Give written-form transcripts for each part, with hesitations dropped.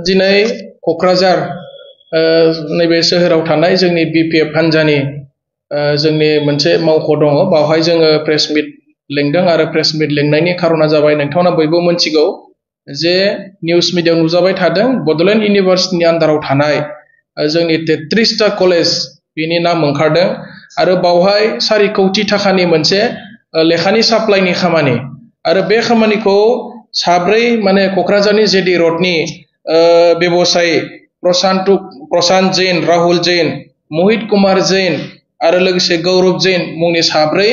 दिनै क'क्राझार नैबे सोहोराव थानाय जोंनि बिपिएफ हान्जानि जोंनि मोनसे मावख' दङ बावहाय जोङो प्रेस मिट लिंदों आरो प्रेस मिट लिंनायनि खारना जाबाय नोंथांमोना बयबो मोनथिगौ जे निउस मिडियायाव नुजाबाय थादों बड'लेण्ड इउनिभार्सिटिनि आन्दाराव थानाय जोंनि 33टा कलेज बेनि नाम ओंखारदों आरो बावहाय 4 कौटि थाखानि मोनसे लेखानि साप्लाइनि खामानि आरो बे खामानिखौ साब्रै माने क'क्राझारनि जेडि रडनि व्यवसायी प्रशांत जैन राहुल जैन मोहित कुमार जैन आरो लोगोसे गौरव जैन मुंनि साब्रै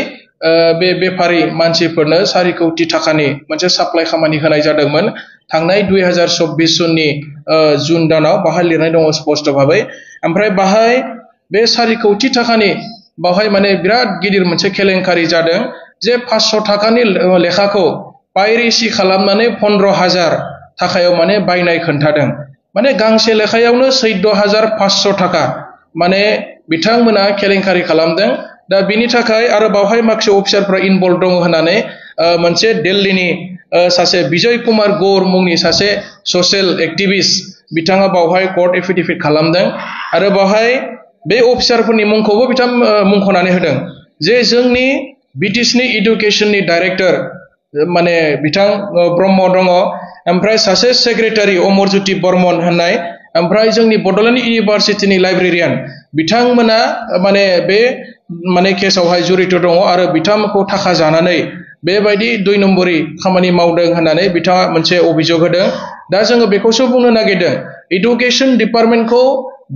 बे बेफारी मानसिफोरनो 4 कौटि थाखानि मोनसे साप्लाइ खामानि होनाय जादोंमोन थांनाय 2024 सननि जुन दानाव बाहाय लिरनाय दङ स्पष्ट भाबै ओमफ्राय बाहाय बे 4 कौटि थाखानि बाहाय माने बिराद गिदिर मोनसे केलेंकारि जादों जे 500 थाखानि लेखाखौ पाइरेसि खालामनानै 15,000 थाखायाव माने बायनाय खोन्थादों माने गांसे लेखायावनो 14,500 थाखा माने बिथांमोना केलेंकारि खालामदों दा बिनि थाखाय आरो बावहाय माखासे अफिसारफ्रा इनभल्भ दङ होननानै मोनसे दिल्लीनि सासे बिजय कुमार गौर मुंनि सासे ससियेल एक्टिभिस्ट बिथाङा बावहाय कर्ट एफिडेभिट खालामदों आरो बावहाय बे अफिसारफोरनि मुंखौबो बिथां मुंख'नानै होदों जे जोंनि बिटिसिनि एडुकेशननि डाइरेक्टर माने बिथां ब्रह्म दङ ओमफ्राय सासे सेक्रेटारि अमरज्योति बर्मन होननाय ओमफ्राय जोंनि बड'लेण्ड इउनिभार्सिटिनि लाइब्रेरियान बिथांमोना माने बे माने केसावहाय जड़ित दङ आरो बिथांमोनखौ थाखा जानानै बेबायदि 2 नम्बरि खामानि मावदों होननानै बिथाङा मोनसे अभियोग होदों दा जोङो बेखौसो बुंनो नागिरदों एडुकेशन डिपार्टमेन्टखौ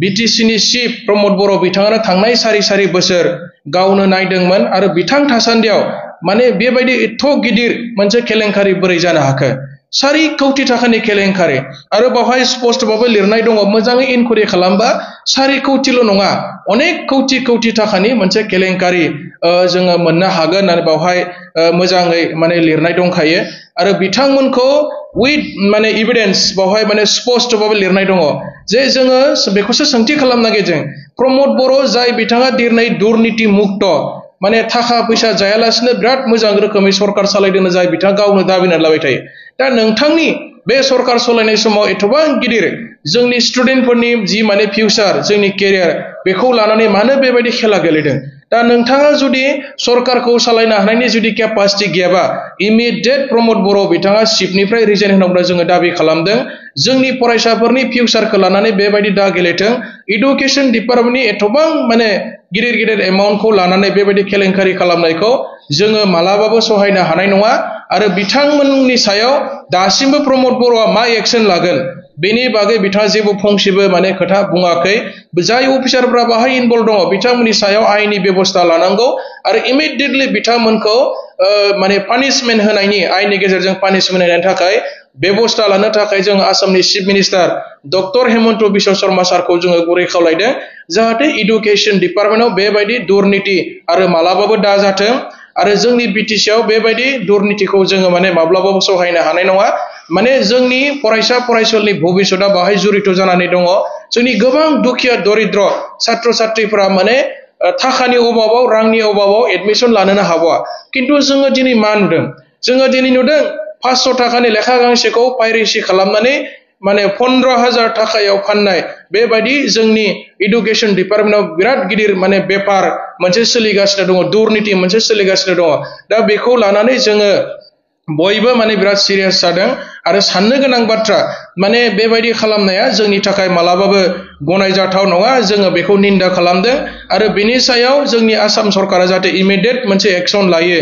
बिटिसिनि चिफ प्रमद बर' बिथाङानो थांनाय सारि बोसोर गावनो नायदोंमोन आरो बिथां थासान्दियाव माने बेबायदि एथ' गिदिर मोनसे केलेंकारि बोरै जानो हाखो 4 कौटि थाखानि केलेंकारि आरो बावहाय स्पष्टभाबै लिरनाय दङ मोजाङै इनकुवारि खालामबा 4 कौटिल' नङा अनेक कौटि थाखानि मोनसे केलेंकारि जोङो मोननो हागोन होननानै बावहाय मोजाङै माने लिरनाय दंखायो आरो बिथांमोनखौ उइथ माने एभिडेन्स बावहाय माने स्पष्टभाबै लिरनाय दङ जे जोङो बेखौसो सोंथि खालामनो नागिरदों प्रमद बर' जाय बिथाङा दिनै दुर्नीति मुक्त माने थाखा फैसा जायालासिनो बिराद मोजां रोखोमै सरकार सालायदों जाय बिथाङा गावनो दाबिनानै लाबाय थायो दा नोंथांनि बे सरकार सालायनाय समाव एथबां गिदिर जोंनि स्टुडेन्टफोरनि जि माने फिउचार जोंनि केरियार बेखौ लानानै मानो बेबायदि खेला गेलेदों दा नोंथाङा जुदि सरकारखौ सालायनो हानायनि जुदि केपासिटि गैयाबा इमिडिएट प्रमद बर' बिथाङा चिफनिफ्राय रिजाइन होनांगौ जोङो दाबि खालामदों जोंनि फरायसाफोरनि फिउचारखौ लानानै बेबायदि दा गेलेथों एडुकेशन डिपार्टमेन्टनि एथबां माने गिदिर एमाउन्टखौ लानानै बेबायदि केलेंकारि खालामनायखौ जोङो मालाबाबो सहायनो हानाय नङा आरो बिथांमोननि सायाव दासिमबो प्रमद बर'आ मा एक्शन लागोन बेनि बागै बिथाङा जेबो फंसेबो माने खोथा बुङाखै जाय अफिसारफ्रा बाहाय इनभल्भ दङ बिथांमोननि सायाव आयेननि बेबस्था लानांगौ आरो इमिडिएटलि बिथांमोनखौ माने पानिशमेन्ट होनायनि आयेननि गेजेरजों पानिशमेन्ट होनायनि थाखाय बेबस्था लानो थाखाय जों आसामनि chief minister doctor Hemant Biswa Sharma सारखौ जोङो गुरै खावलायदों जाहाथे एडुकेशन डिपार्टमेन्टआव बेबायदि दुर्नीति आरो मालाबाबो दाजाथों आरो जोंनि बिटिसिआव बेबायदि दुर्नीतिखौ जोङो माने माब्लाबाबो सहायनो हानाय नङा माने जोंनि फरायसा फरायसुलिनि भबिष्यतआ बाहाय जड़ित जानानै दङ जोंनि गोबां दुखिया दरिद्र छात्र छात्रीफोरा माने थाखानि अभाबाव रांनि अभाबाव एडमिशन लानोनो हाबावा किन्तु जोङो दिनै मा नुदों जोङो दिनै नुदों 500 थाखानि लेखा गांसेखौ पाइरेसि खालामनानै माने 15,000 थाखायाव फाननाय बेबायदि जोंनि एडुकेशन डिपार्टमेन्टआव बिराद गिदिर माने बेपार मोनसे सोलिगासिनो दङ दुर्नीति मोनसे सोलिगासिनो दङ दा बेखौ लानानै जोङो बयबो माने बिराद सिरियास जादों आरो साननो गोनां बाथ्रा माने बेबायदि खालामनाया जोंनि थाखाय मालाबाबो गनायजाथाव नङा जोङो बेखौ निन्दा खालामदों आरो बेनि सायाव जोंनि आसाम सरकारा जाहाथे इमिडिएट मोनसे एक्शन लायो